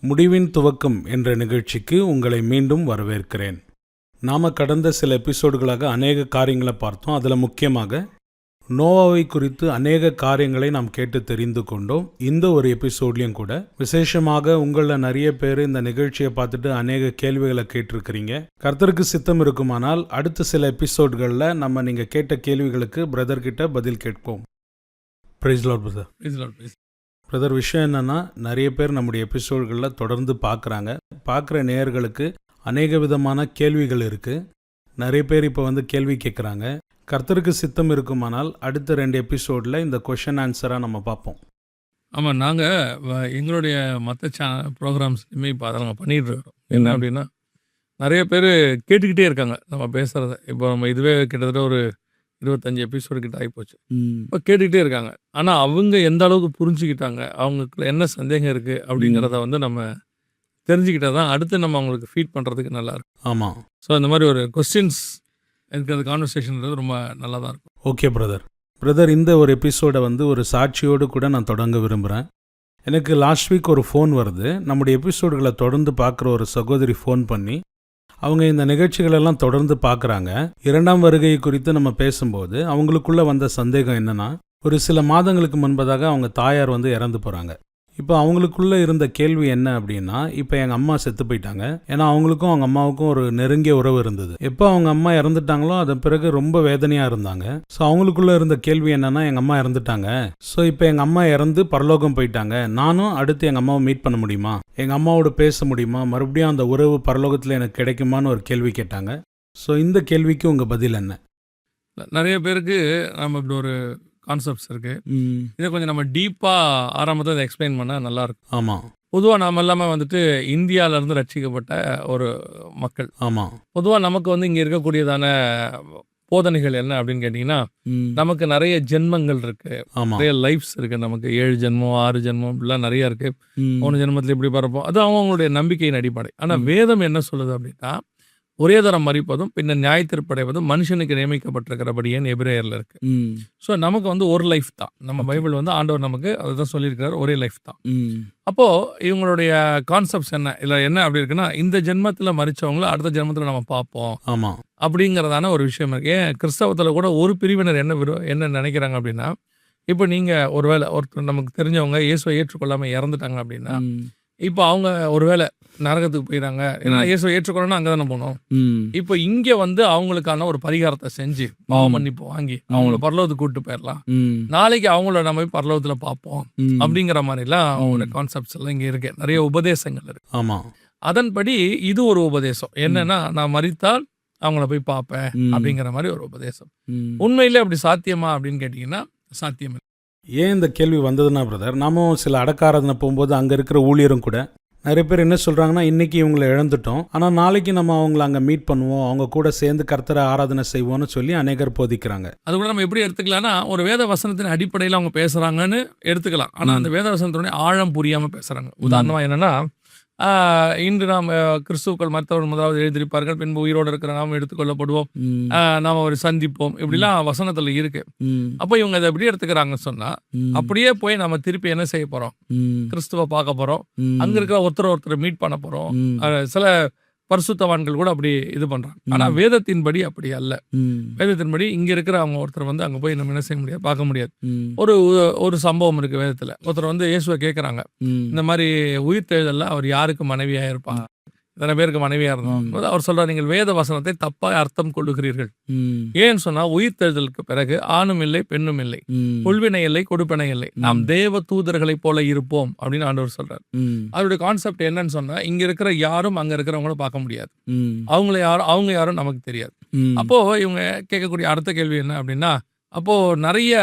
முடிவின் துவக்கம் என்ற நிகழ்ச்சிக்கு உங்களை மீண்டும் வரவேற்கிறேன். நாம் கடந்த சில எபிசோடுகளாக அநேக காரியங்களை பார்த்தோம். அதில் முக்கியமாக நோவாவை குறித்து அநேக காரியங்களை நாம் கேட்டு தெரிந்து கொண்டோம். இந்த ஒரு எபிசோட்லையும் கூட விசேஷமாக உங்களில் நிறைய பேர் இந்த நிகழ்ச்சியை பார்த்துட்டு அநேக கேள்விகளை கேட்டிருக்கிறீங்க. கர்த்தருக்கு சித்தம் இருக்குமானால் அடுத்த சில எபிசோட்களில் நம்ம நீங்கள் கேட்ட கேள்விகளுக்கு பிரதர் கிட்ட பதில் கேட்போம். Price Lord brother. பிரதர், விஷயம் என்னென்னா, நிறைய பேர் நம்முடைய எபிசோட்களில் தொடர்ந்து பார்க்குற நேயர்களுக்கு அநேக விதமான கேள்விகள் இருக்குது. நிறைய பேர் இப்போ கேள்வி கேட்குறாங்க. கர்த்தருக்கு சித்தம் இருக்குமானால் அடுத்த 2 எபிசோடில் இந்த கொஷன் ஆன்சராக நம்ம பார்ப்போம். ஆமாம், நாங்கள் எங்களுடைய மற்ற ப்ரோக்ராம்ஸ்லையுமே இப்போ அதை நாங்கள் பண்ணிகிட்டு இருக்கோம். என்ன அப்படின்னா, நிறைய பேர் கேட்டுக்கிட்டே இருக்காங்க நம்ம பேசுகிறத. இப்போ நம்ம இதுவே கிட்டத்தட்ட ஒரு 25 எபிசோடு கிட்ட ஆகிப்போச்சு. இப்போ கேட்டுக்கிட்டே இருக்காங்க. ஆனால் அவங்க எந்த அளவுக்கு புரிஞ்சுக்கிட்டாங்க, அவங்களுக்கு என்ன சந்தேகம் இருக்குது அப்படிங்கிறத நம்ம தெரிஞ்சுக்கிட்டா தான் அடுத்து நம்ம அவங்களுக்கு ஃபீட் பண்ணுறதுக்கு நல்லாயிருக்கும். ஆமாம். ஸோ இந்த மாதிரி ஒரு கொஸ்டின்ஸ் எனக்கு அந்த கான்வர்சேஷன்றது ரொம்ப நல்லா தான் இருக்கும். ஓகே பிரதர், இந்த ஒரு எபிசோடை ஒரு சாட்சியோடு கூட நான் தொடங்க விரும்புகிறேன். எனக்கு லாஸ்ட் வீக் ஒரு ஃபோன் வருது. நம்முடைய எபிசோடுகளை தொடர்ந்து பார்க்குற ஒரு சகோதரி ஃபோன் பண்ணி அவங்க இந்த நிகழ்ச்சிகளெல்லாம் தொடர்ந்து பார்க்குறாங்க. 2ஆம் வருகை குறித்து நம்ம பேசும்போது அவங்களுக்குள்ள வந்த சந்தேகம் என்னன்னா, ஒரு சில மாதங்களுக்கு முன்பதாக அவங்க தாயார் இறந்து போகிறாங்க. இப்போ அவங்களுக்குள்ள இருந்த கேள்வி என்ன அப்படின்னா, இப்போ எங்கள் அம்மா செத்து போயிட்டாங்க. ஏன்னா அவங்களுக்கும் அவங்க அம்மாவுக்கும் ஒரு நெருங்கிய உறவு இருந்தது. எப்போ அவங்க அம்மா இறந்துட்டாங்களோ அதன் பிறகு ரொம்ப வேதனையாக இருந்தாங்க. ஸோ அவங்களுக்குள்ள இருந்த கேள்வி என்னன்னா, எங்கள் அம்மா இறந்துட்டாங்க. ஸோ இப்போ எங்கள் அம்மா இறந்து பரலோகம் போயிட்டாங்க. நானும் அடுத்து எங்கள் அம்மாவை மீட் பண்ண முடியுமா, எங்கள் அம்மாவோட பேச முடியுமா, மறுபடியும் அந்த உறவு பரலோகத்தில் எனக்கு கிடைக்குமான்னு ஒரு கேள்வி கேட்டாங்க. ஸோ இந்த கேள்விக்கு உங்கள் பதில் என்ன? நிறைய பேருக்கு நம்ம இப்படி ஒரு கான்செப்ட்ஸ் இருக்கு. இதை கொஞ்சம் நம்ம டீப்பாக ஆரம்பத்தில் அதை எக்ஸ்பிளைன் பண்ணால் நல்லாயிருக்கும். ஆமாம். பொதுவாக நம்ம எல்லாமே இந்தியாவிலேருந்து ரட்சிக்கப்பட்ட ஒரு மக்கள். ஆமாம். பொதுவாக நமக்கு இங்கே இருக்கக்கூடியதான போதனைகள் என்ன அப்படின்னு கேட்டிங்கன்னா, நமக்கு நிறைய ஜென்மங்கள் இருக்கு, நிறைய லைஃப்ஸ் இருக்கு. நமக்கு 7 ஜென்மம் 6 ஜென்மம் இப்படிலாம் நிறைய இருக்கு. 3 ஜென்மத்தில் இப்படி பரப்போம். அது அவங்களுடைய நம்பிக்கையின் அடிப்படை. ஆனால் வேதம் என்ன சொல்லுது அப்படின்னா, ஒரே தரம் மறிப்பதும் பின்னர் நியாயத்தீர்ப்படைவதும் மனுஷனுக்கு நியமிக்கப்பட்டிருக்கிறபடியே எபிரேயர்ல இருக்கு. ஸோ நமக்கு ஒரு லைஃப் தான். நம்ம பைபிள் ஆண்டவர் நமக்கு அதுதான் சொல்லியிருக்கிறார், ஒரே லைஃப் தான். அப்போ இவங்களுடைய கான்செப்ட்ஸ் என்ன அப்படி இருக்குன்னா, இந்த ஜென்மத்தில் மறிச்சவங்கள அடுத்த ஜென்மத்தில் நம்ம பார்ப்போம். ஆமா, அப்படிங்கிறதான ஒரு விஷயம் இருக்கு. ஏன் கிறிஸ்தவத்தில் கூட ஒரு பிரிவினர் என்ன நினைக்கிறாங்க அப்படின்னா, இப்போ நீங்க ஒருவேளை ஒருத்தர் நமக்கு தெரிஞ்சவங்க இயேசுவை ஏற்றுக்கொள்ளாம இறந்துட்டாங்க அப்படின்னா, இப்போ அவங்க ஒருவேளை நரகத்துக்கு போயிடறாங்க. ஏன்னா இயேசுவை ஏற்றுக்கொள்ளணும், அங்கே தானே போகணும். இப்போ இங்கே அவங்களுக்கான ஒரு பரிகாரத்தை செஞ்சு பாவ மன்னிப்பு வாங்கி அவங்கள பரலோகத்துக்கு கூப்பிட்டு போயிடலாம். நாளைக்கு அவங்கள நம்ம போய் பரலோகத்துல பார்ப்போம் அப்படிங்கிற மாதிரிலாம் அவங்களோட கான்செப்ட்ஸ் எல்லாம் இங்கே இருக்கு. நிறைய உபதேசங்கள் இருக்கு. ஆமா. அதன்படி இது ஒரு உபதேசம். என்னன்னா, நான் மரித்தால் அவங்கள போய் பார்ப்பேன் அப்படிங்கிற மாதிரி ஒரு உபதேசம். உண்மையிலே அப்படி சாத்தியமா அப்படின்னு கேட்டீங்கன்னா சாத்தியம் இல்லை. ஏன் இந்த கேள்வி வந்ததுன்னா பிரதர், நாமும் சில அடக்காராதனை போகும்போது அங்கே இருக்கிற ஊழியரும் கூட நிறைய பேர் என்ன சொல்கிறாங்கன்னா, இன்றைக்கி இவங்களை இழந்துட்டோம், ஆனால் நாளைக்கு நம்ம அவங்கள அங்கே மீட் பண்ணுவோம், அவங்க கூட சேர்ந்து கர்த்தரை ஆராதனை செய்வோம்னு சொல்லி அநேகர் போதிக்கிறாங்க. அது கூட நம்ம எப்படி எடுத்துக்கலாம்னா, ஒரு வேத வசனத்தின் அடிப்படையில் அவங்க பேசுகிறாங்கன்னு எடுத்துக்கலாம். ஆனால் அந்த வேத வசனத்தினுடைய ஆழம் புரியாமல் பேசுகிறாங்க. உதாரணமாக என்னென்னா, இன்று நாம் கிறிஸ்துக்கள் மற்றவர்கள் முதலாவது எழுதியிருப்பார்கள், பின்பு உயிரோடு இருக்கிற நாம் எடுத்துக்கொள்ளப்படுவோம், நாம் ஒரு சந்திப்போம், இப்படிலாம் வசனத்துல இருக்கு. அப்போ இவங்க அதை எப்படி எடுத்துக்கிறாங்கன்னு சொன்னா, அப்படியே போய் நம்ம திருப்பி என்ன செய்ய போறோம், கிறிஸ்துவ பார்க்க போறோம், அங்க இருக்கிற ஒருத்தர் மீட் பண்ண போறோம். சில பரிசுத்தவான்கள் கூட அப்படி இது பண்றாங்க. ஆனா வேதத்தின்படி அப்படி அல்ல. வேதத்தின்படி இங்க இருக்கிற அவங்க ஒருத்தர் அங்க போய் நம்ம என்ன செய்ய முடியாது, பார்க்க முடியாது. ஒரு சம்பவம் இருக்கு வேதத்துல. ஒருத்தர் இயேசுவை கேட்கறாங்க, இந்த மாதிரி உயிர் தேடல்ல அவர் யாருக்கு மனைவியா இருப்பாங்க, இத்தனை பேருக்கு மனைவியா இருந்தோம். அவர் சொல்றாரு, நீங்கள் வேத வசனத்தை தப்பாக அர்த்தம் கொள்ளுகிறீர்கள். ஏன்னு சொன்னா, உயிர் தேர்தலுக்கு பிறகு ஆணும் இல்லை பெண்ணும் இல்லை, கொள்வினை இல்லை கொடுப்பினை இல்லை, நாம் தேவ தூதர்களை போல இருப்போம் அப்படின்னு ஆண்டவர் சொல்றாரு. அவருடைய கான்செப்ட் என்னன்னு சொன்னா, இங்க இருக்கிற யாரும் அங்க இருக்கிறவங்கள பார்க்க முடியாது, அவங்க யாரும் நமக்கு தெரியாது. அப்போ இவங்க கேட்கக்கூடிய அடுத்த கேள்வி என்ன அப்படின்னா, அப்போ நிறைய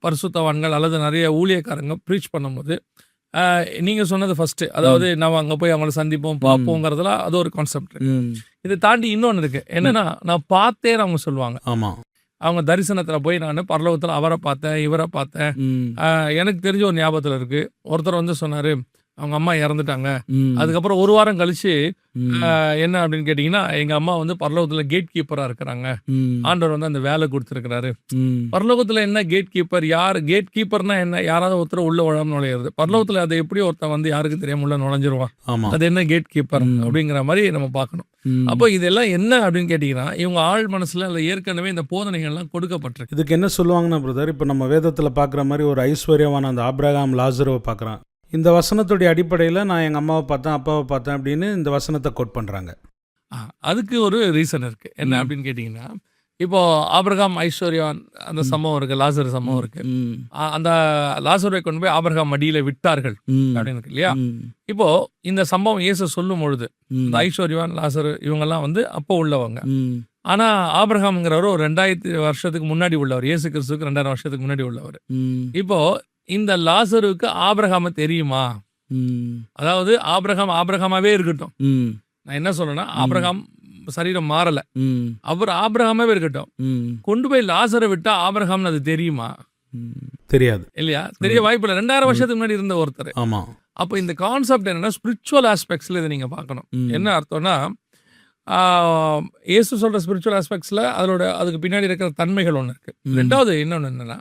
பரிசுத்தவான்கள் அல்லது நிறைய ஊழியக்காரங்க ப்ரீச் பண்ணும்போது நீங்க சொன்னது ஃபர்ஸ்ட், அதாவது நம்ம அங்க போய் அவங்கள சந்திப்போம் பார்ப்போங்கிறதுல அது ஒரு கான்செப்ட். இதை தாண்டி இன்னொன்னு இருக்கு. என்னன்னா, நான் பார்த்தேன்னு அவங்க சொல்லுவாங்க. ஆமா, அவங்க தரிசனத்துல போய் நான் பரலோகத்துல அவரை பார்த்தேன், இவரை பார்த்தேன். எனக்கு தெரிஞ்ச ஒரு ஞாபகத்துல இருக்கு. ஒருத்தர் சொன்னாரு, அவங்க அம்மா இறந்துட்டாங்க. ம். அதுக்கப்புறம் ஒரு வாரம் கழிச்சு ம். என்ன அப்படின்னு கேட்டிங்கன்னா, எங்க அம்மா வந்து பரலோகத்துல கேட் கீப்பரா இருக்கிறாங்க. ம். ஆண்டவர் வந்து அந்த வேலை கொடுத்துருக்கிறாரு. ம். பரலோகத்துல என்ன கேட் கீப்பர்? யார் கேட் கீப்பர்னா என்ன? யாராவது ஒருத்தர் உள்ள விழாம நுழையிறது. பரலோகத்துல அதை எப்படி ஒருத்தன் வந்து யாருக்கு தெரியாம உள்ள நுழைஞ்சிருவான்? ஆமா. அது என்ன கேட் கீப்பர் ம். அப்படிங்கிற மாதிரி நம்ம பார்க்கணும். ம். அப்போ இதெல்லாம் என்ன அப்படின்னு கேட்டிங்கன்னா, இவங்க ஆள் மனசுல அதுல ஏற்கனவே இந்த போதனைகள்லாம் கொடுக்கப்பட்டிருக்கு. இதுக்கு என்ன சொல்லுவாங்கன்னா பிரதர், இப்போ நம்ம வேதத்தில் பார்க்குற மாதிரி ஒரு ஐஸ்வர்யவான அந்த ஆபிரகாம் லாசருவை பார்க்குறான். இந்த வசனத்துடைய அடிப்படையில் நான் எங்கள் அம்மாவை பார்த்தேன், அப்பாவை பார்த்தேன் அப்படின்னு இந்த வசனத்தை கோட் பண்ணுறாங்க. அதுக்கு ஒரு ரீசன் இருக்கு. என்ன அப்படின்னு கேட்டிங்கன்னா, இப்போ ஆபிரகாம் ஐஸ்வர்யவான் அந்த சம்பவம் இருக்கு, லாசர் சம்பவம் இருக்கு. ம். அந்த லாசரை கொண்டு போய் ஆபிரகாம் மடியில விட்டார்கள் ம். அப்படின்னு இருக்கு இல்லையா? ம். இப்போ இந்த சம்பவம் இயேசு சொல்லும் பொழுது ம். இந்த ஐஸ்வர்யவான் லாசர் இவங்கெல்லாம் வந்து அப்போ உள்ளவங்க. ம். ஆனா ஆபிரகாம்ங்கிறவர் ஒரு 2000 வருஷத்துக்கு முன்னாடி உள்ளவர். இயேசு கிறிஸ்துவுக்கு 2000 வருஷத்துக்கு முன்னாடி உள்ளவர். ம். இப்போ இந்த லாசருக்கு ஆபிரகாம தெரியுமா? ம். அதாவது ஆபிரகாமாவே இருக்கட்டும். ம். நான் என்ன சொல்றேன்னா, ஆபிரகாம் சரீரம் மாறல. ம். அவர் ஆபிரகாமாவே இருக்கட்டும். ம். கொண்டு போய் லாசரை விட்டா ஆபிரகாம்னு அது தெரியுமா? ம். தெரியாது. இல்லையா? தெரிய வாய்ப்பு இல்லை. 2000 வருஷத்துக்கு முன்னாடி இருந்த ஒருத்தர். ஆமாம். அப்போ இந்த கான்செப்ட் என்னன்னா, ஸ்பிரிச்சுவல் ஆஸ்பெக்ட்ஸ்ல இதை நீங்க பார்க்கணும். ம். என்ன அர்த்தம்னா, இயேசு சொல்ற ஸ்பிரிச்சுவல் ஆஸ்பெக்ட்ஸ்ல அதுக்கு பின்னாடி இருக்கிற தன்மைகள் ஒன்று இருக்கு. ம். ரெண்டாவது இன்னொன்று என்னன்னா,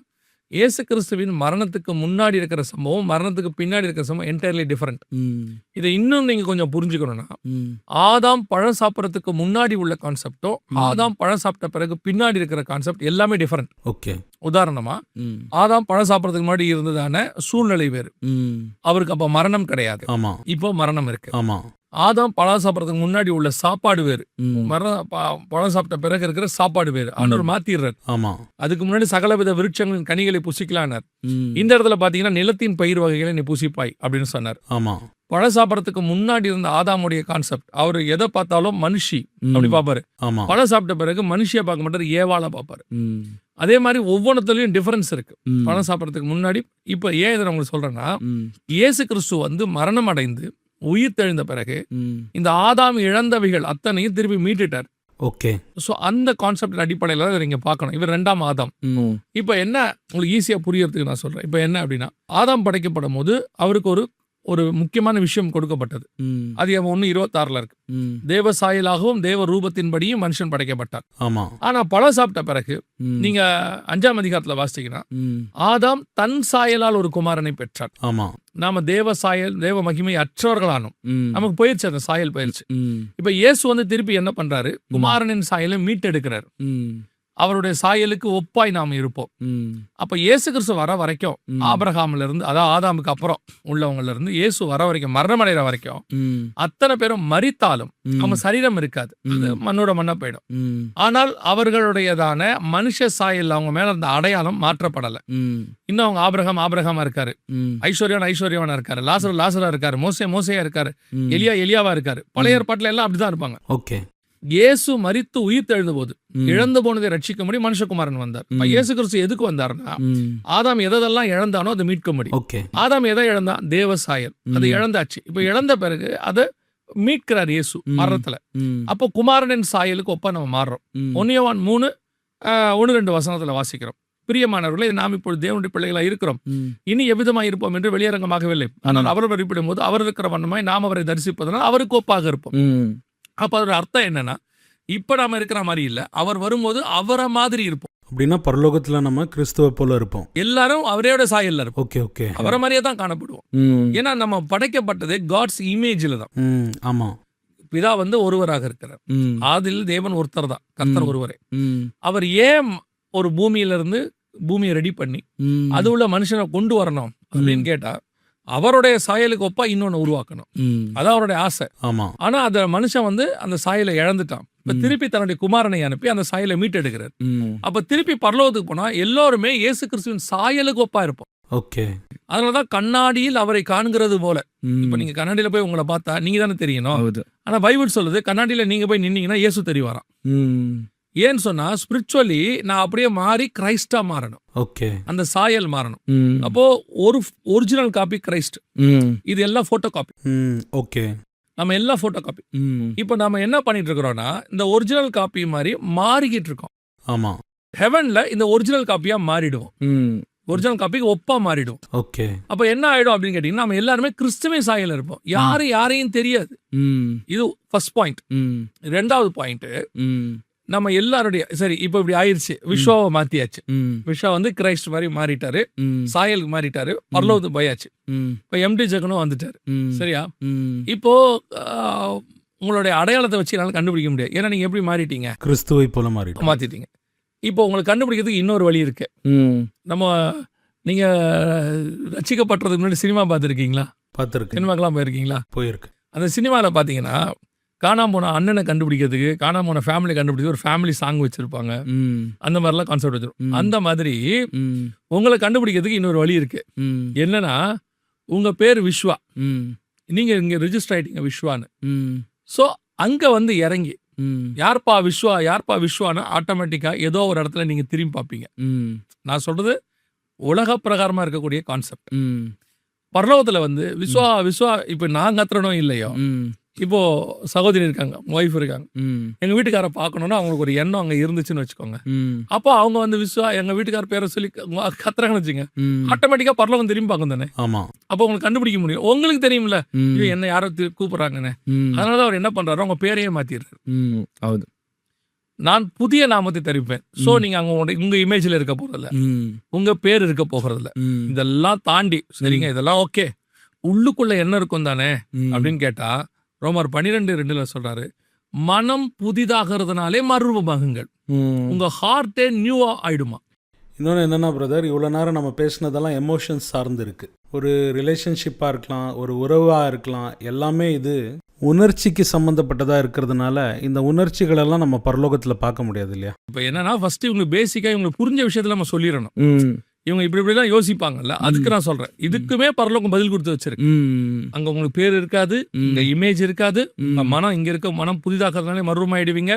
இயேசு கிறிஸ்துவின் மரணத்துக்கு முன்னாடி இருக்கிற சம்பவம், மரணத்துக்கு பின்னாடி இருக்கிற சம்பவம் என்டையர்லி டிஃபரெண்ட். ம். இதை இன்னும் நீங்க கொஞ்சம் புரிஞ்சுக்கணும்னா, ம். ஆதாம் பழம் சாப்பிட்றதுக்கு முன்னாடி உள்ள கான்செப்டும் ஆதாம் பழம் சாப்பிட்ட பிறகு பின்னாடி இருக்கிற கான்செப்ட் எல்லாமே டிஃபரெண்ட். ஓகே. உதாரணமா, ம். ஆதாம் பழம் சாப்பிட்றதுக்கு முன்னாடி இருந்ததான சூழ்நிலை வேறு. ம். அவருக்கு அப்ப மரணம் கிடையாது. ஆமாம். இப்போ மரணம் இருக்கு. ஆமாம். ஆதாம் பழம் சாப்பிட்றதுக்கு முன்னாடி உள்ள சாப்பாடு வேறு. ம். பழம் சாப்பிட்ட பிறகு இருக்கிற சாப்பாடு வேறு. ஆண்டவர் மாத்திடுறார். ஆமாம். அதுக்கு முன்னாடி சகலவித விருட்சங்களின் கனிகளை புசிக்கலானார். ம். இந்த இடத்துல பாத்தீங்கன்னா, நிலத்தின் பயிர் வகைகளை நீ புசிப்பாய் அப்படின்னு சொன்னார். ஆமாம். பழம் சாப்பிட்றதுக்கு முன்னாடி இருந்த ஆதாமுடைய கான்செப்ட், அவர் எதை பார்த்தாலும் மனுஷி அப்படி பார்ப்பாரு. ஆமாம். பழம் சாப்பிட்ட பிறகு மனுஷியை பார்க்க மாட்டாரு, ஏவாளை பார்ப்பாரு. ம். அதே மாதிரி ஒவ்வொன்றத்துலயும் டிஃபரன்ஸ் இருக்கு. ம். பழம் சாப்பிட்றதுக்கு முன்னாடி இப்ப ஏன் இதை நான் உங்களுக்கு சொல்றேன்னா, ம். இயேசு கிறிஸ்து வந்து மரணம் அடைந்து உயிர் தெழுந்த பிறகு ம். இந்த ஆதாம் இழந்தவைகள் அத்தனையும் திருப்பி மீட்டுட்டார். ஓகே. ஸோ அந்த கான்செப்ட் அடிப்படையில் தான் நீங்க பார்க்கணும். இவர் 2ஆம் ஆதாம். ம். இப்போ என்ன உங்களுக்கு ஈஸியா புரியறதுக்கு நான் சொல்றேன். இப்போ என்ன அப்படின்னா, ஆதாம் படைக்கப்படும் போது அவருக்கு ஒரு முக்கியமான விஷயம் கொடுக்கப்பட்டது. ம். அது 1:26 இருக்கு. ம். தேவ சாயலாகவும் தேவ ரூபத்தின்படியும் மனுஷன் படைக்கப்பட்டார். ஆமாம். ஆனா பழம் சாப்பிட்ட பிறகு ம். நீங்க 5ஆம் அதிகாரத்துல வாசிச்சீங்கன்னா, ம். ஆதாம் தன் சாயலால் ஒரு குமாரனை பெற்றார். ஆமாம். நாம தேவ சாயல் தேவ மகிமை அற்றவர்களானோம். ம். நமக்கு போயிடுச்சு, அந்த சாயல் போயிடுச்சு. ம். இப்ப இயேசு வந்து திருப்பி என்ன பண்றாரு? குமாரனின் சாயலை மீட்டெடுக்கிறார். ம். அவருடைய சாயலுக்கு ஒப்பாய் நாம் இருப்போம். ம். அப்ப இயேசு கிறிஸ்து வர வரைக்கும், ம். ஆபிரகாம்ல இருந்து, அதாவது ஆதாமுக்கு அப்புறம் உள்ளவங்கல இருந்து இயேசு வர வரைக்கும், மரணமடைகிற வரைக்கும் ம். அத்தனை பேரும் மரித்தாலும் அவங்க சரீரம் இருக்காது. அது மண்ணோட மண்ணா போயிடும். ம். ஆனால் அவர்களுடையதான மனுஷ சாயல் அவங்க மேல இருந்த அடையாளம் மாற்றப்படல. ம். இன்னும் அவங்க ஆபிரகாமா இருக்காரு, ம். ஐஸ்வர்யவானா இருக்காரு, லாசரா இருக்காரு, மோசையா இருக்காரு, ம். எலியாவா இருக்காரு. பழைய ஏற்பாட்டுல எல்லாம் அப்படிதான் இருப்பாங்க. ஓகே. இயேசு மரித்து உயிர் தெழுந்த போது ம். இழந்து போனதை ரட்சிக்க முடியும் மனுஷகுமாரன் வந்தார். இப்ப இயேசு கிறிஸ்து எதுக்கு வந்தாருன்னா, ம். ஆதாம் எதெல்லாம் இழந்தானோ அதை மீட்க முடியும். ஓகே. ஆதாம் எதை இழந்தான்? தேவ சாயல். அது இழந்தாச்சு. இப்ப இழந்த பிறகு அதை மீட்கிறார் இயேசு மரணத்துல. ம். அப்போ குமாரனின் சாயலுக்கு ஒப்ப நம்ம மாறுறோம். ம். 1 யோவான் 3:1-2 வசனத்துல வாசிக்கிறோம். பிரியமானவர்களே, நாம் இப்பொழுது தேவனுடைய பிள்ளைகளா இருக்கிறோம். ம். இனி எவ்விதமாய் இருப்போம் என்று வெளியரங்கமாகவில்லை. ஆனால் அவர் வெளிப்படும் போது அவர் இருக்கிற வண்ணமாய் நாம் அவரை தரிசிப்பதனால் அவருக்கு ஒப்பாக இருப்போம். ம். அப்ப அதோட அர்த்தம் என்னன்னா, இப்ப நாம இருக்கிற மாதிரி இல்ல, அவர் வரும்போது அவரை மாதிரி இருப்போம். அப்படின்னா பரலோகத்தில் நம்ம கிறிஸ்துவ போல இருப்போம். எல்லாரும் அவரையோட சாயல்ல இருப்போம். ஓகே. ஓகே. அவரை மாதிரியே தான் காணப்படுவோம். ம். ஏன்னா நம்ம படைக்கப்பட்டது காட்ஸ் இமேஜ்ல தான். ஆமாம். பிதா வந்து ஒருவராக இருக்கிறார். ம். ஆதியில் தேவன் ஒருத்தர் தான், கர்த்தர் ஒருவரே. ம். அவர் ஏன் ஒரு பூமியை ரெடி பண்ணி ம். அது உள்ள மனுஷனை கொண்டு வரணும் அப்படின்னு கேட்டா, அவருடைய சாயலுக்கு ஒப்பா இன்னொன்னு உருவாக்கணும். ம். அதான் அவருடைய ஆசை. ஆமாம். ஆனா அந்த மனுஷன் வந்து அந்த சாயலை இழந்துட்டான். இப்ப திருப்பி தன்னுடைய குமாரனை அனுப்பி அந்த சாயலை மீட்டெடுக்கிறார். ம். அப்ப திருப்பி பரலோகத்துக்கு போனா எல்லாருமே இயேசு கிறிஸ்துவின் சாயலுக்கு ஒப்பா இருப்போம். ஓகே. அதனாலதான் கண்ணாடியில் அவரை காண்கிறது போல. ம். இப்ப நீங்க கண்ணாடியில போய் உங்களை பார்த்தா நீங்க தானே தெரியணும். ಹೌದು. ஆனா பைபிள் சொல்லுது, கண்ணாடியில நீங்க போய் நின்னீங்கன்னா இயேசு தெரியவாராம். ம். ஏன்னு சொன்னா, ஸ்பிரிச்சுவலி நான் அப்படியே மாறி கிரைஸ்டா மாறணும். ஓகே. அந்த சாயல் மாறணும். ம். அப்போ ஒரு ஒரிஜினல் காப்பி கிரைஸ்ட், ம். இது எல்லாம் போட்டோ காப்பி. ஓகே. நம்ம எல்லாம் போட்டோ காப்பி. ம். இப்போ நாம என்ன பண்ணிட்டு இருக்கிறோம்னா, இந்த ஒரிஜினல் காப்பி மாதிரி மாறிக்கிட்டு இருக்கோம். ஆமாம். ஹெவன்ல இந்த ஒரிஜினல் காப்பியா மாறிடுவோம். ம். ஒரிஜினல் காப்பிக்கு ஒப்பா மாறிடும். ஓகே. அப்ப என்ன ஆயிடும் அப்படின்னு கேட்டீங்கன்னா, நம்ம எல்லாருமே கிறிஸ்துவ சாயல்ல இருப்போம். யாரையும் தெரியாது. இது ஃபர்ஸ்ட் பாயிண்ட். 2வது பாயிண்ட், நம்ம எல்லாருடைய சரி இப்போ இப்படி ஆயிருச்சு, விஸ்வாவை மாத்தியாச்சு. விஸ்வா வந்து கிரைஸ்ட் மாதிரி மாறிட்டாரு, சாயலுக்கு மாறிட்டாரு, பரலோகத்துக்கு போயாச்சு. இப்போ எம்டி ஜெகனும் வந்துட்டாரு. சரியா? இப்போ உங்களுடைய அடையாளத்தை வச்சு என்னால கண்டுபிடிக்க முடியாது. ஏன்னா நீங்க எப்படி மாறிட்டீங்க? கிறிஸ்துவை போல மாத்திட்டீங்க. இப்போ உங்களுக்கு கண்டுபிடிக்கிறதுக்கு இன்னொரு வழி இருக்கு. நம்ம நீங்க ரட்சிக்கப்பட்டதுக்கு முன்னாடி சினிமா பார்த்துருக்கீங்களா? பார்த்துருக்கு. சினிமாக்கெல்லாம் போயிருக்கீங்களா? போயிருக்கு. அந்த சினிமாவில் பார்த்தீங்கன்னா காணாம போன அண்ணனை கண்டுபிடிக்கிறதுக்கு, காணாம போன ஃபேமிலி கண்டுபிடிக்கிறது ஒரு ஃபேமிலி சாங் வச்சிருப்பாங்க. அந்த மாதிரிலாம் கான்செப்ட் வச்சிருக்கும். அந்த மாதிரி உங்களை கண்டுபிடிக்கிறதுக்கு இன்னொரு வழி இருக்கு. என்னன்னா, உங்க பேர் விஸ்வா, நீங்க இங்க ரெஜிஸ்டர் ஆயிட்டீங்க விஸ்வான்னு. ஸோ அங்க வந்து இறங்கி யார்ப்பா விஸ்வான்னு ஆட்டோமேட்டிக்கா ஏதோ ஒரு இடத்துல நீங்க திரும்பி பார்ப்பீங்க. நான் சொல்றது உலக பிரகாரமா இருக்கக்கூடிய கான்செப்ட். பரலோகத்துல வந்து விஸ்வா இப்ப நான் கத்துறனும் இல்லையோ, இப்போ சகோதரி இருக்காங்க, ஒய்ஃப் இருக்காங்க, எங்க வீட்டுக்கார பார்க்கணும்னா அவங்களுக்கு ஒரு எண்ணம் அங்க இருந்துச்சுன்னு வச்சுக்கோங்க. அப்போ அவங்க வந்து விஸ்வா எங்க வீட்டுக்கார பேரை சொல்லி கத்துறாங்கன்னு வச்சுங்க, ஆட்டோமேட்டிக்கா பரலோகம் திரும்பி பார்க்கும் தானே. அப்போ உங்களுக்கு கண்டுபிடிக்க முடியும். உங்களுக்கு தெரியும்ல என்ன யாரோ கூப்பிடுறாங்கன்னு. அதனாலதான் அவர் என்ன பண்றாரு, அவங்க பேரையே மாத்திடுறாரு. நான் புதிய நாமத்தை தெரிவிப்பேன். சோ நீங்க அங்க உங்க இமேஜ்ல இருக்க போறதில்ல, உங்க பேர் இருக்க போகிறதில்ல. இதெல்லாம் தாண்டி சரிங்க, இதெல்லாம் ஓகே, உள்ளுக்குள்ள என்ன இருக்கும் தானே அப்படின்னு கேட்டா, ரோமர் 12:2 சொல்றாரு, மனம் புதிதாகிறதுனாலே மறுரூபமாகுங்கள். உங்க ஹார்ட்டே நியூவா ஆயிடுமா. இன்னொன்று என்னன்னா பிரதர், இவ்வளோ நேரம் நம்ம பேசினதெல்லாம் எமோஷன்ஸ் சார்ந்து இருக்கு. ஒரு ரிலேஷன்ஷிப்பாக இருக்கலாம், ஒரு உறவாக இருக்கலாம், எல்லாமே இது உணர்ச்சிக்கு சம்மந்தப்பட்டதாக இருக்கிறதுனால இந்த உணர்ச்சிகளெல்லாம் நம்ம பரலோகத்தில் பார்க்க முடியாது இல்லையா. இப்போ என்னன்னா, ஃபர்ஸ்ட் இவங்க பேசிக்காக இவங்களுக்கு புரிஞ்ச விஷயத்துல நம்ம சொல்லிடணும். இவங்க இப்படிலாம் யோசிப்பாங்கல்ல, அதுக்கு நான் சொல்றேன், இதுக்குமே பரலோகம் பதில் கொடுத்து வச்சிருக்கு. அங்க உங்களுக்கு பேர் இருக்காது, இங்க இமேஜ் இருக்காது, உங்க மனம் இங்க இருக்க மனம் புதிதாக்குறதுனாலே மறுரூபமாயிடுவீங்க.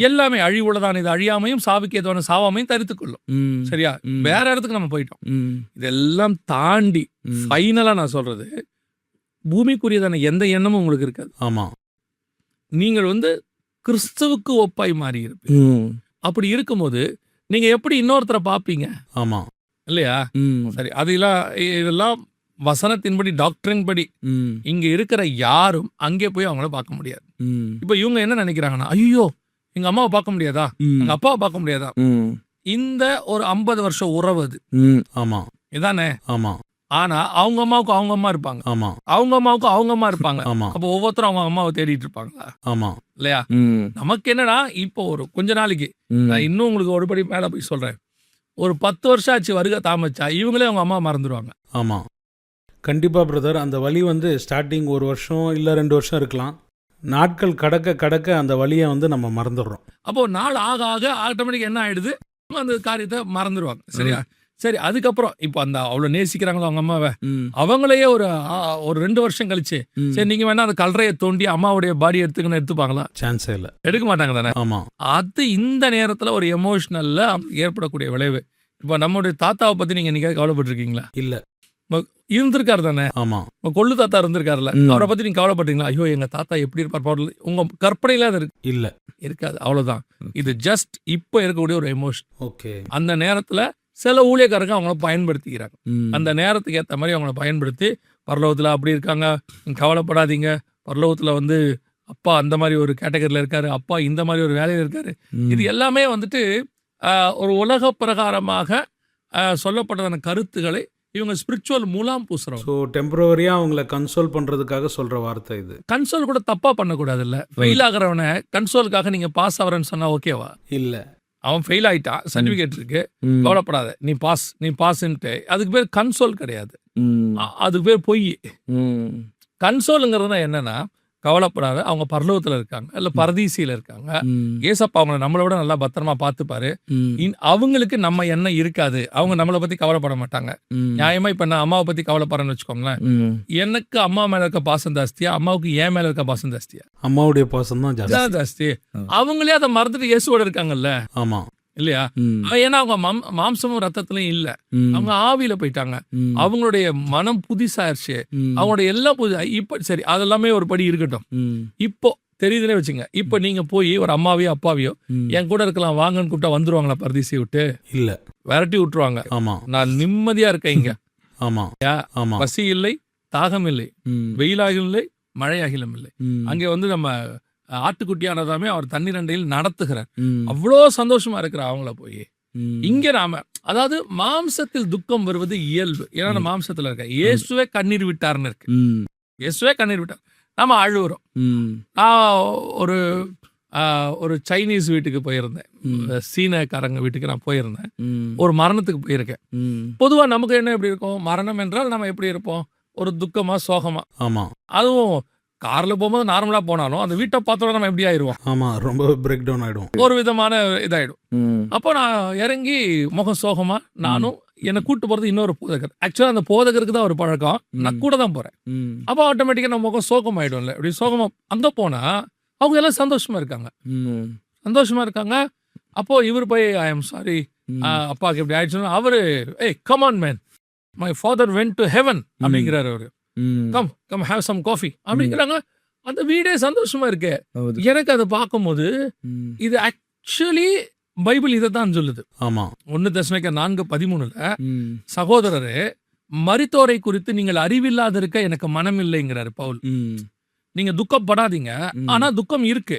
எல்லாமே அழிவுள்ளதான இது அழியாமையும் சாவுக்கு ஏதுவான சாவாமையும் தரித்துக் கொள்ளும். சரியா? வேற இடத்துக்கு நம்ம போயிட்டோம். இதெல்லாம் தாண்டி ஃபைனலா நான் சொல்றது, பூமிக்குரியதான எந்த எண்ணமும் உங்களுக்கு இருக்காது. ஆமா, நீங்கள் வந்து கிறிஸ்துவுக்கு ஒப்பாய் மாறி இருப்பீங்க. அப்படி இருக்கும்போது நீங்க எப்படி இன்னொருத்தரை பாப்பீங்க? ஆமா இல்லையா? சரி, இதெல்லாம் வசனத்தின்படி, டாக்டரின் படி இங்க இருக்கிற யாரும் அங்கே போய் அவங்கள பார்க்க முடியாது. இப்ப இவங்க என்ன நினைக்கிறாங்கன்னா, ஐயோ எங்க அம்மாவை பார்க்க முடியாதா, எங்க அப்பாவை பார்க்க முடியாதா? இந்த ஒரு 50 வருஷம் உறவு அது. ஆமா இதானே. ஆமா. ஆனா அவங்க அம்மாவுக்கு அவங்க அம்மா இருப்பாங்க, ஆமா, அவங்க அம்மாவுக்கு அவங்க அம்மா இருப்பாங்க. ஆமா. அப்போ ஒவ்வொருத்தரும் அவங்க அம்மாவை தேடிட்டு இருப்பாங்களா? ஆமா இல்லையா? நமக்கு என்னன்னா, இப்போ ஒரு கொஞ்ச நாளைக்கு நான் இன்னும் உங்களுக்கு ஒருபடி மேல போய் சொல்றேன், ஒரு 10 வருஷம் ஆச்சு வருகை தாமச்சா இவங்களே அவங்க அம்மா மறந்துடுவாங்க. ஆமா கண்டிப்பா பிரதர். அந்த வலி வந்து ஸ்டார்டிங் 1 வருஷம் இல்ல 2 வருஷம் இருக்கலாம். நாட்கள் கடக்க கடக்க அந்த வலியை வந்து நம்ம மறந்துடுறோம். அப்போ நாள் ஆக ஆக ஆட்டோமேட்டிக் என்ன ஆயிடுது, அந்த காரியத்தை மறந்துடுவாங்க. சரியா? சரி, அதுக்கப்புறம் இப்போ அந்த அவ்வளவு நேசிக்கிறாங்களோ அவங்க அம்மாவை, அவங்களையே ஒரு 2 வருஷம் கழிச்சு, சரி நீங்க வேணா அந்த கல்லறையை தோண்டி அம்மாவுடைய பாடி எடுத்துக்கணும், எடுத்துப்பாங்களா? சான்ஸே இல்லை, எடுக்க மாட்டாங்க தானே. ஆமா. அது இந்த நேரத்துல ஒரு எமோஷனல்ல ஏற்படக்கூடிய விளைவு. இப்போ நம்மளுடைய தாத்தாவை பத்தி நீங்க என்னைக்காவது கவலைப்பட்டிருக்கீங்களா? இல்ல. இருந்திருக்காரு தானே. ஆமா. கொள்ளு தாத்தா இருந்திருக்காருல்ல, அவரை பத்தி நீங்க கவலைப்பட்டீங்களா? ஐயோ எங்க தாத்தா எப்படி இருப்பார், உங்க கற்பனையில அது இருக்கு? இல்ல, இருக்காது. அவ்வளவுதான். இது ஜஸ்ட் இப்போ இருக்கக்கூடிய ஒரு எமோஷன். ஓகே. அந்த நேரத்துல சில ஊழியக்காரங்க அவங்கள பயன்படுத்திக்கிறாங்க. அந்த நேரத்துக்கு ஏற்ற மாதிரி அவங்கள பயன்படுத்தி, பரலோகத்துல அப்படி இருக்காங்க, கவலைப்படாதீங்க, பரலோகத்துல வந்து அப்பா அந்த மாதிரி ஒரு கேட்டகரியில இருக்காரு, அப்பா இந்த மாதிரி ஒரு வேலையில இருக்காரு. இது எல்லாமே வந்துட்டு ஒரு உலக பிரகாரமாக சொல்லப்பட்டதான கருத்துக்களை இவங்க ஸ்பிரிச்சுவல் மூலம் பூசுறோம். ஸோ டெம்பரவரியா அவங்கள கன்சோல் பண்றதுக்காக சொல்ற வார்த்தை இது. கன்சோல் கூட தப்பா பண்ணக்கூடாது இல்ல. ஃபெயில் ஆகிறவனை கன்சோலுக்காக நீங்க பாஸ் ஆகிறன்னு சொன்னா ஓகேவா? இல்ல, அவன் ஃபெயில் ஆயிட்டான், சர்டிபிகேட் இருக்கு, கவலைப்படாத, நீ பாஸ்ன்ட்டு, அதுக்கு பேர் கன்சோல் கிடையாது, அதுக்கு பேர் பொய். கன்சோலுங்கிறது என்னன்னா, கவலைப்படாத, அவங்க பரலோகத்துல இருக்காங்க, இல்ல பரதீசியில இருக்காங்க, ஏசப்பா அவங்களை நம்மளை விட நல்லா பத்திரமா பார்த்துப்பாரு, அவங்களுக்கு நம்ம என்ன இருக்காது, அவங்க நம்மளை பத்தி கவலைப்பட மாட்டாங்க. நியாயமா இப்ப நான் அம்மாவை பத்தி கவலைப்படுறேன்னு வச்சுக்கோங்களேன், எனக்கு அம்மா மேல இருக்க பாசம் ஜாஸ்தியா, அம்மாவுக்கு ஏன் மேல இருக்க பாசம் ஜாஸ்தியா? அம்மாவுடைய பாசம் தான் ஜாஸ்தி. அவங்களே அதை மறந்துட்டு இயேசுவோட இருக்காங்கல்ல. ஆமா இல்லையா? ஏன்னா அவங்க மாம்சமும் ரத்தத்திலும் இல்ல, அவங்க ஆவியில போயிட்டாங்க, அவங்களுடைய மனம் புதுசாயிருச்சு, அவங்களுடைய எல்லாம் புது. இப்ப சரி, அதெல்லாமே ஒரு படி இருக்கட்டும். இப்போ தெரியுதுன்னே வச்சுங்க. இப்ப நீங்க போய் ஒரு அம்மாவையோ அப்பாவையோ என் கூட இருக்கலாம் வாங்கன்னு கூப்பிட்டா வந்துருவாங்களா பரதேசியை விட்டு? இல்ல. விரட்டி விட்டுருவாங்க. ஆமா நான் நிம்மதியா இருக்கேன் இங்க, ஆமா ஆமா பசி இல்லை, தாகம் இல்லை, வெயிலாகிலும் இல்லை, மழையாகிலும் இல்லை. அங்கே வந்து நம்ம ஆட்டுக்குட்டியானதாமே அவர் தண்ணீர் அண்டையில் நடத்துகிறார். அவ்வளோ சந்தோஷமா இருக்கிற அவங்கள போய் இங்க நாம, அதாவது மாம்சத்தில் துக்கம் வருவது இயல்பு. ஏன்னா மாம்சத்துல இருக்க இயேசுவே கண்ணீர் விட்டார்னு இருக்கு. இயேசுவே கண்ணீர் விட்டார், நாம அழுவுறோம். நான் ஒரு சைனீஸ் வீட்டுக்கு போயிருந்தேன், சீனக்காரங்க வீட்டுக்கு நான் போயிருந்தேன். ஒரு மரணத்துக்கு போயிருக்கேன். பொதுவா நமக்கு என்ன எப்படி இருக்கும், மரணம் என்றால் நம்ம எப்படி இருப்போம், ஒரு துக்கமா சோகமா. ஆமா. அதுவும் கார்ல போகும்போது நார்மலா போனாலும் அந்த வீட்டை பார்த்தோட நம்ம எப்படி ஆயிடுவோம், ஆமா, ரொம்ப பிரேக் டவுன் ஆயிடும், ஒரு விதமான இதாயிடும். அப்போ நான் இறங்கி முகம் சோகமா, நானும் என்னை கூட்டு போறது இன்னொரு போதகர். ஆக்சுவலா அந்த போதகருக்கு தான் ஒரு பழக்கம், நான் கூட தான் போறேன். அப்போ ஆட்டோமேட்டிக்கா நம்ம முகம் சோகம் ஆயிடும்ல. அப்படி சோகமா அங்க போனா அவங்க எல்லாம் சந்தோஷமா இருக்காங்க, சந்தோஷமா இருக்காங்க. அப்போ இவர் போய் ஐ எம் சாரி அப்பாவுக்கு எப்படி ஆயிடுச்சுன்னா, அவரு ஏய் come on man, my father went to heaven அப்படிங்கிறாரு அவரு. Come come have some coffee அப்படிங்கிறாங்க. அந்த வீடே சந்தோஷமா இருக்கு. எனக்கு அதை பார்க்கும்போது இது ஆக்சுவலி பைபிள் இதை தான் சொல்லுது. ஆமா. 1 தெசலோனிக்கேயர் 4:13 சகோதரரே மரித்தோரை குறித்து நீங்கள் அறிவில்லாத இருக்க எனக்கு மனம் இல்லைங்கிறாரு பவுல். நீங்க துக்கப்படாதீங்க, ஆனா துக்கம் இருக்கு.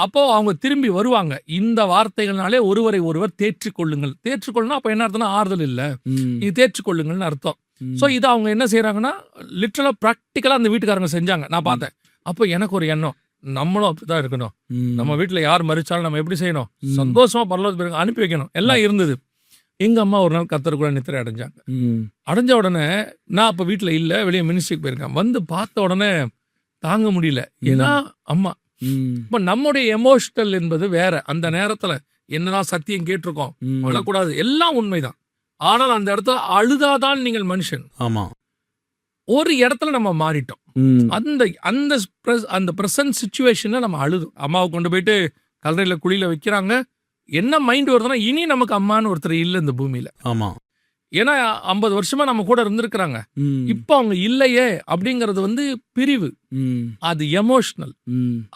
அப்போ அவங்க திரும்பி வருவாங்க. இந்த வார்த்தைகள்னாலே ஒருவரை ஒருவர் தேற்றிக்கொள்ளுங்கள். தேற்றிக்கொள்ளணும் அப்ப என்ன அர்த்தம்னா ஆறுதல் இல்ல, இது தேற்றிக்கொள்ளுங்கள்னு அர்த்தம். சோ இதை அவங்க என்ன செய்யறாங்கன்னா லிட்டரலா பிராக்டிக்கலா அந்த வீட்டுக்காரங்க செஞ்சாங்க, நான் பார்த்தேன். அப்போ எனக்கு ஒரு எண்ணம், நம்மளும் அப்படிதான் இருக்கணும். நம்ம வீட்டுல யார் மரிச்சாலும் நம்ம எப்படி செய்யணும், சந்தோஷமா பரலோகத்துக்கு அனுப்பி வைக்கணும். எல்லாம் இருந்தது. எங்க அம்மா ஒரு நாள் கர்த்தர் கூட நித்திரை அடைஞ்சாங்க. அடைஞ்ச உடனே நான் அப்ப வீட்டுல இல்ல, வெளியே மினிஸ்ட்ரிக்கு போயிருக்கேன். வந்து பார்த்த உடனே தாங்க முடியல. ஏன்னா அம்மா, இப்ப நம்முடைய எமோஷனல் என்பது வேற. அந்த நேரத்துல என்னதான் சத்தியம் கேட்டிருக்கோம், அழக்கூடாது, எல்லாம் உண்மைதான். ஆனால் அந்த இடத்துல அழுதாதான் நீங்கள் மனுஷன். ஆமா. ஒரு இடத்துல நம்ம மாறிட்டோம். அந்த அந்த அந்த பிரசன்ட் சிச்சுவேஷன்ல நம்ம அழுதும். அம்மாவை கொண்டு போயிட்டு கல்லறையில குழியில வைக்கிறாங்க. என்ன மைண்ட் வருதுன்னா, இனி நமக்கு அம்மான்னு ஒருத்தர் இல்லை இந்த பூமியில. ஆமா. ஏன்னா 50 வருஷமா நம்ம கூட இருந்திருக்கிறாங்க, இப்ப அவங்க இல்லையே அப்படிங்கறது வந்து பிரிவு. அது எமோஷனல்.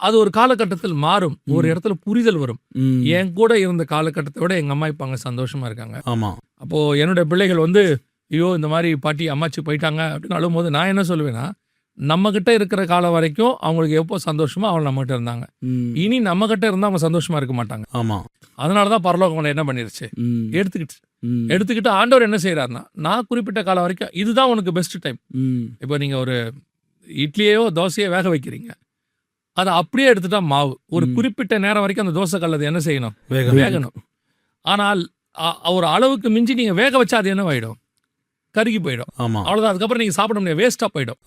அது ஒரு காலகட்டத்தில் மாறும், ஒரு இடத்துல புரிதல் வரும். என் கூட இருந்த காலகட்டத்தை விட எங்க அம்மா இப்ப அங்க சந்தோஷமா இருக்காங்க. ஆமா. அப்போ என்னோட பிள்ளைகள் வந்து ஐயோ இந்த மாதிரி பாட்டி அம்மாச்சி போயிட்டாங்க அப்படின்னு அழும்போது நான் என்ன சொல்லுவேன்னா, நம்ம கிட்ட இருக்கிற காலம் வரைக்கும் அவங்களுக்கு எப்போ சந்தோஷமோ அவங்க நம்ம கிட்ட இருந்தாங்க. இனி நம்ம கிட்ட இருந்தா அவங்க சந்தோஷமா இருக்க மாட்டாங்க. ஆமா. அதனாலதான் பரலோகம் என்ன பண்ணிருச்சு, எடுத்துக்கிட்டு ஆண்டவர் என்ன செய்யறாருன்னா, நான் குறிப்பிட்ட காலம் வரைக்கும் இதுதான் உனக்கு பெஸ்ட் டைம். இப்போ நீங்க ஒரு இட்லியோ தோசையோ வேக வைக்கிறீங்க, அதை அப்படியே எடுத்துட்டா மாவு ஒரு குறிப்பிட்ட நேரம் வரைக்கும் அந்த தோசை கல்லது என்ன செய்யணும், வேகணும். ஆனால் ஒரு அளவுக்கு மிஞ்சி நீங்க வேக வச்சா அது என்ன ஆயிடும், கருகி போயிடும். அவ்வளவுதான். அதுக்கப்புறம் நீங்க சாப்பிட முடியாது, வேஸ்டா போயிடும்.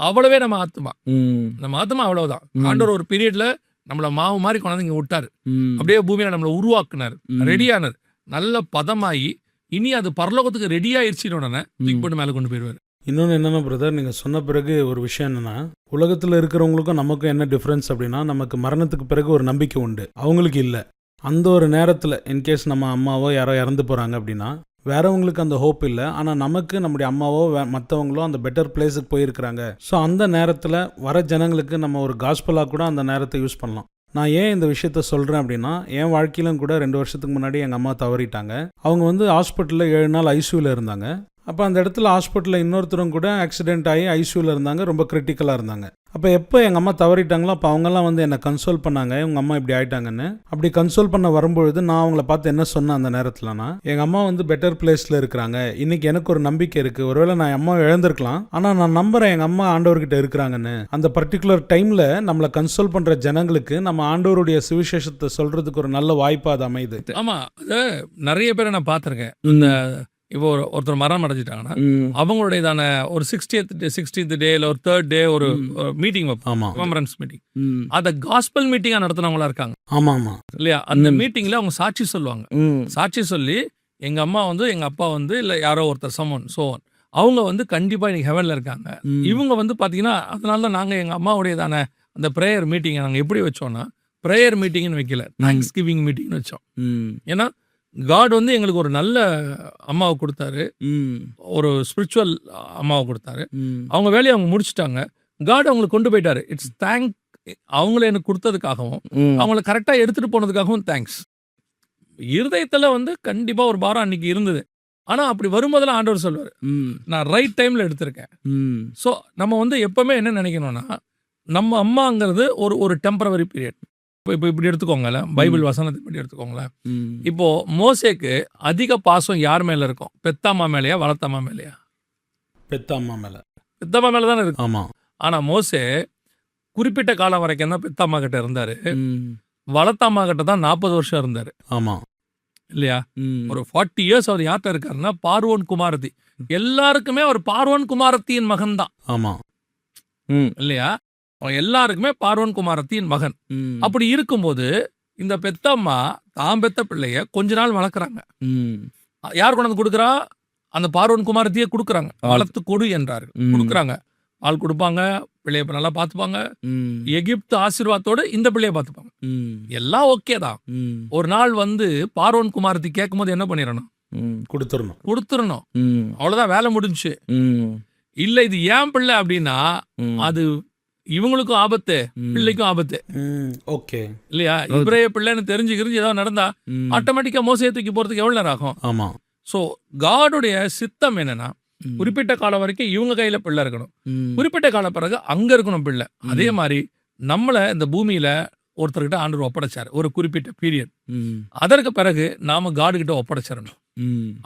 அவ்வளவே நம்ம ஆத்மா, அவ்வளவுதான். ஆண்டவர் ஒரு பீரியட்ல நம்மள மாவு மாதிரி கொண்டாந்து இங்க விட்டாரு, அப்படியே பூமியில நம்மள உருவாக்குனாரு, ரெடியானார், நல்ல பதமாயி இனி அது பரலோகத்துக்கு ரெடி ஆயிடுச்சுன்னு உடனே தூக்கி போட்டு மேல கொண்டு போயிடுவாரு. இன்னொன்று என்னென்னா பிரதர், நீங்கள் சொன்ன பிறகு ஒரு விஷயம் என்னென்னா, உலகத்தில் இருக்கிறவங்களுக்கும் நமக்கும் என்ன டிஃப்ரென்ஸ் அப்படின்னா, நமக்கு மரணத்துக்கு பிறகு ஒரு நம்பிக்கை உண்டு, அவங்களுக்கு இல்லை. அந்த ஒரு நேரத்தில் இன்கேஸ் நம்ம அம்மாவோ யாரோ இறந்து போகிறாங்க அப்படின்னா வேறவங்களுக்கு அந்த ஹோப் இல்லை, ஆனால் நமக்கு நம்முடைய அம்மாவோ மற்றவங்களோ அந்த பெட்டர் பிளேஸுக்கு போயிருக்கிறாங்க. ஸோ அந்த நேரத்தில் வர ஜனங்களுக்கு நம்ம ஒரு காஸ்பலாக கூட அந்த நேரத்தை யூஸ் பண்ணலாம். நான் ஏன் இந்த விஷயத்த சொல்கிறேன் அப்படின்னா, என் வாழ்க்கையிலும் கூட 2 வருஷத்துக்கு முன்னாடி எங்கள் அம்மா தவறிட்டாங்க. அவங்க வந்து ஹாஸ்பிட்டலில் 7 நாள் ஐசியூவில் இருந்தாங்க. அப்போ அந்த இடத்துல ஹாஸ்பிட்டலில் இன்னொருத்தரும் கூட ஆக்சிடென்ட் ஆகி ஐசியூவில் இருந்தாங்க, ரொம்ப கிரிட்டிக்கலாக இருந்தாங்க. அப்போ எப்போ எங்கள் அம்மா தவறிட்டாங்களோ அப்போ அவங்கெல்லாம் வந்து என்னை கன்சோல் பண்ணாங்க, உங்கள் அம்மா இப்படி ஆகிட்டாங்கன்னு. அப்படி கன்சோல் பண்ண வரும்பொழுது நான் அவங்கள பார்த்து என்ன சொன்னேன் அந்த நேரத்தில்னா, எங்கள் அம்மா வந்து பெட்டர் பிளேஸில் இருக்கிறாங்க, இன்றைக்கி எனக்கு ஒரு நம்பிக்கை இருக்குது, ஒருவேளை நான் என் அம்மாவை இழந்திருக்கலாம், ஆனால் நான் நம்புகிறேன் எங்கள் அம்மா ஆண்டவர்கிட்ட இருக்கிறாங்கன்னு. அந்த பர்டிகுலர் டைமில் நம்மளை கன்சோல் பண்ணுற ஜனங்களுக்கு நம்ம ஆண்டவருடைய சுவிசேஷத்தை சொல்கிறதுக்கு ஒரு நல்ல வாய்ப்பாக அது அமையுது. ஆமாம், அது நிறைய பேரை நான் பார்த்துருக்கேன். இந்த இப்போ ஒருத்தர் மரணம் அடைஞ்சிட்டாங்கன்னா அவங்களுடையதான ஒரு 60th டே இல்லை ஒரு 3rd டே ஒரு மீட்டிங் வைப்பாங்க, ரிமெம்பரன்ஸ் மீட்டிங். அதை காஸ்பல் மீட்டிங்கா நடத்துனவங்களா இருக்காங்க. ஆமா ஆமா இல்லையா? அந்த மீட்டிங்ல அவங்க சாட்சி சொல்லுவாங்க. சாட்சி சொல்லி எங்க அம்மா வந்து எங்க அப்பா வந்து இல்ல யாரோ ஒருத்தர் சோன் அவங்க வந்து கண்டிப்பா இன்னைக்கு ஹெவன்ல இருக்காங்க. இவங்க வந்து பாத்தீங்கன்னா அதனால தான் நாங்க எங்க அம்மாவுடையதான அந்த ப்ரேயர் மீட்டிங்கை நாங்க எப்படி வச்சோம்னா, ப்ரேயர் மீட்டிங்னு வைக்கல, தேங்க்ஸ் கிவிங் மீட்டிங்னு வச்சோம். ஏன்னா காட் வந்து எங்களுக்கு ஒரு நல்ல அம்மாவை கொடுத்தாரு, ஒரு ஸ்பிரிச்சுவல் அம்மாவை கொடுத்தாரு. அவங்க வேலையை அவங்க முடிச்சுட்டாங்க, காட் அவங்களுக்கு கொண்டு போயிட்டாரு. அவங்கள எனக்கு கொடுத்ததுக்காகவும் அவங்கள கரெக்டா எடுத்துட்டு போனதுக்காகவும் தேங்க்ஸ். இருதயத்துல வந்து கண்டிப்பா ஒரு பாரம் அன்னைக்கு இருந்தது. ஆனா அப்படி வரும்போதெல்லாம் ஆண்டவர் சொல்வாரு, நான் ரைட் டைம்ல எடுத்திருக்கேன். ஸோ நம்ம வந்து எப்பவுமே என்ன நினைக்கணும்னா, நம்ம அம்மாங்கிறது ஒரு ஒரு டெம்பரவரி பீரியட். இப்போ இப்படி எடுத்துக்கோங்களேன், பைபிள் வசனத்தை இப்படி எடுத்துக்கோங்களேன். இப்போ மோசேக்கு அதிக பாசம் யார் மேல இருக்கும்? பெத்தாம்மா மேலயா வளர்த்தம்மா மேலயா? பெத்தாம்மா மேல. பெத்தம்மா மேல தானே இருக்கு. ஆமா. ஆனா மோசே குறிப்பிட்ட காலம் வரைக்கும் தான் பெத்தம்மா கிட்ட இருந்தாரு. வளர்த்தம்மா கிட்ட தான் 40 வருஷம் இருந்தாரு. ஆமா. இல்லையா? ஒரு 40 இயர்ஸ் அவர் யார்கிட்ட இருக்காருன்னா பார்வோன் குமாரத்தி. எல்லாருக்குமே அவர் பார்வோன் குமாரத்தியின் மகன் தான். ஆமா. இல்லையா? எல்லாருக்குமே பார்வோன் குமாரத்தியின் மகன். அப்படி இருக்கும்போது இந்த பெத்தம்மா தான் பெத்த பிள்ளைய கொஞ்ச நாள் வளர்க்குறாங்க. யார் கொண்டு வந்து கொடுக்குறா? அந்த பார்வோன் குமாரத்தியே கொடுக்குறாங்க. வளர்த்து கொடு என்றார்கள். கொடுக்குறாங்க. ஆள் கொடுப்பாங்க, பிள்ளைய நல்லா பார்த்துப்பாங்க. எகிப்து ஆசீர்வாதத்தோட இந்த பிள்ளைய பார்த்துப்பாங்க. எல்லாம் ஓகே தான். ஒரு நாள் வந்து பார்வோன் குமாரத்தி கேட்கும் போது என்ன பண்ணிடணும்? கொடுத்துடணும். அவ்வளவுதான், வேலை முடிஞ்சு. இல்ல இது ஏன் பிள்ளை அப்படின்னா அது இவங்களுக்கும் ஆபத்து, பிள்ளைக்கும் ஆபத்து. ஓகே இல்லையா? இவரே பிள்ளைன்னு தெரிஞ்சு ஏதாவது நடந்தா ஆட்டோமேட்டிக்கா மோசையை தூக்கி போறதுக்கு எவ்வளவு நேரம் ஆகும்? ஆமா. சோ காடுடைய சித்தம் என்னன்னா, குறிப்பிட்ட காலம் வரைக்கும் இவங்க கையில பிள்ளை இருக்கணும். குறிப்பிட்ட காலம் பிறகு அங்க இருக்கணும் பிள்ளை. அதே மாதிரி நம்மள இந்த பூமியில ஒருத்தர்கிட்ட ஆண்டவர் ஒப்படைச்சாரு ஒரு குறிப்பிட்ட பீரியட். அதற்கு பிறகு நாம காடு கிட்ட ஒப்படைச்சிடணும்.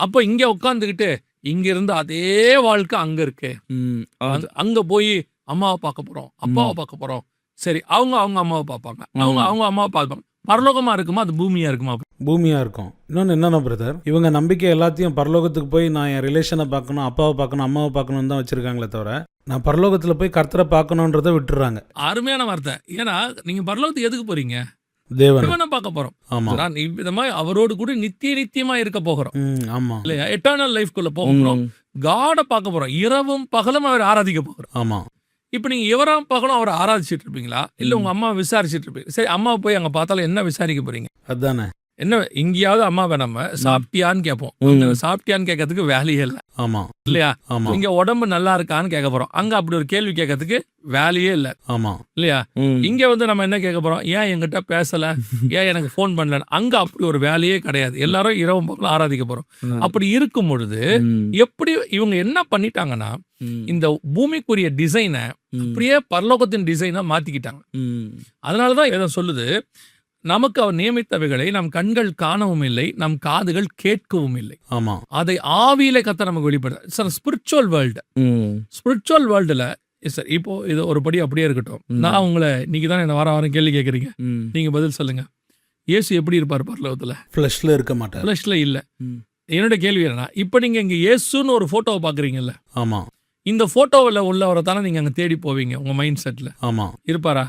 அப்ப இங்க உட்காந்துக்கிட்டு இங்க இருந்து அதே வாழ்க்கை அங்க இருக்கு. அங்க போய் அம்மாவை பார்க்க போறோம், அப்பாவை பார்க்க போறோம். சரி, அவங்க அம்மாவை பார்ப்பாங்க, அவங்க அம்மாவை பார்ப்பாங்க. பரலோகமா இருக்குமா? அது பூமியா இருக்குமா? பூமியா இருக்கும். இன்னொன்னு என்னன்னா பிரதர், இவங்க நம்பிக்கை எல்லாத்தையும் பரலோகத்துக்கு போய் நான் என் ரிலேஷனை பார்க்கணும், அப்பாவை பார்க்கணும், அம்மாவை பார்க்கணும் தான் வச்சிருக்காங்களே தவிர நான் பரலோகத்துல போய் கர்த்தரை பார்க்கணுன்றதை விட்டுறாங்க. அருமையான வார்த்தை. ஏன்னா நீங்க பரலோகத்துக்கு எதுக்கு போறீங்க? தேவனை பார்க்க போறோம். ஆமா. நான் இவ்விதமா அவரோடு கூட நித்தியமா இருக்க போகிறோம். ஆமா. இல்லையா? எட்டர்னல் லைஃப்குள்ள போகிறோம். காட பார்க்க போறோம். இரவும் பகலும் அவர் ஆராதிக்க போகிறோம். ஆமா. இப்ப நீங்க எவராம் பகலும் அவரை ஆராதிச்சிட்டு இருப்பீங்களா? இல்ல உங்க அம்மா விசாரிச்சுட்டு இருப்பீங்க? சரி, அம்மாவை போய் அங்க பார்த்தாலும் என்ன விசாரிக்க போறீங்க? அதானே. என்ன எங்கேயாவது அம்மாவை நம்ம சாப்பிட்டியான்னு கேட்போம். சாப்பிட்டியான்னு கேட்கறதுக்கு வேலையே இல்லை. ஆமா. இல்லையா? ஆமா. இங்க உடம்பு நல்லா இருக்கான்னு கேட்க போறோம். அங்க அப்படி ஒரு கேள்வி கேட்கறதுக்கு வேலையே இல்லை. ஆமா. இல்லையா? இங்க வந்து நம்ம என்ன கேட்க போறோம்? ஏன் என்கிட்ட பேசல, ஏன் எனக்கு போன் பண்ணல? அங்க அப்படி ஒரு வேலையே கிடையாது. எல்லாரும் இரவும் பகலும் ஆராதிக்க போறோம். அப்படி இருக்கும் பொழுது எப்படி இவங்க என்ன பண்ணிட்டாங்கன்னா, இந்த பூமிக்குரிய டிசைனை அப்படியே பரலோகத்தின் டிசைனா மாத்திக்கிட்டாங்க. அதனாலதான் எதை சொல்லுது, நமக்கு அவர் நியமித்தவைகளை நம் கண்கள் காணவும் இல்லை, நம் காதுகள் கேட்கவும் இல்லை. ஆமா. அதை ஆவியில கத்த நமக்கு வெளிப்படுத்த. Spiritual world. ஸ்பிரிச்சுவல் வேர்ல்டுல சார் இப்போ இது ஒரு படி அப்படியே இருக்கட்டும். நான் உங்களை இன்னைக்கு தான் என்ன வாரம் கேள்வி கேட்குறீங்க, நீங்க பதில் சொல்லுங்க. இயேசு எப்படி இருப்பார் பரலோகத்துல? ஃப்ளஷ்ல இருக்க மாட்டார். ஃப்ளஷ்ல இல்ல. என்னோட கேள்வி என்னன்னா, இப்ப நீங்க இங்க இயேசுன்னு ஒரு போட்டோவை பாக்குறீங்கல்ல? ஆமா. இந்த போட்டோவில் உள்ளவரை தானே நீங்க அங்க தேடி போவீங்க உங்க மைண்ட் செட்ல. ஆமா. இருப்பாரா?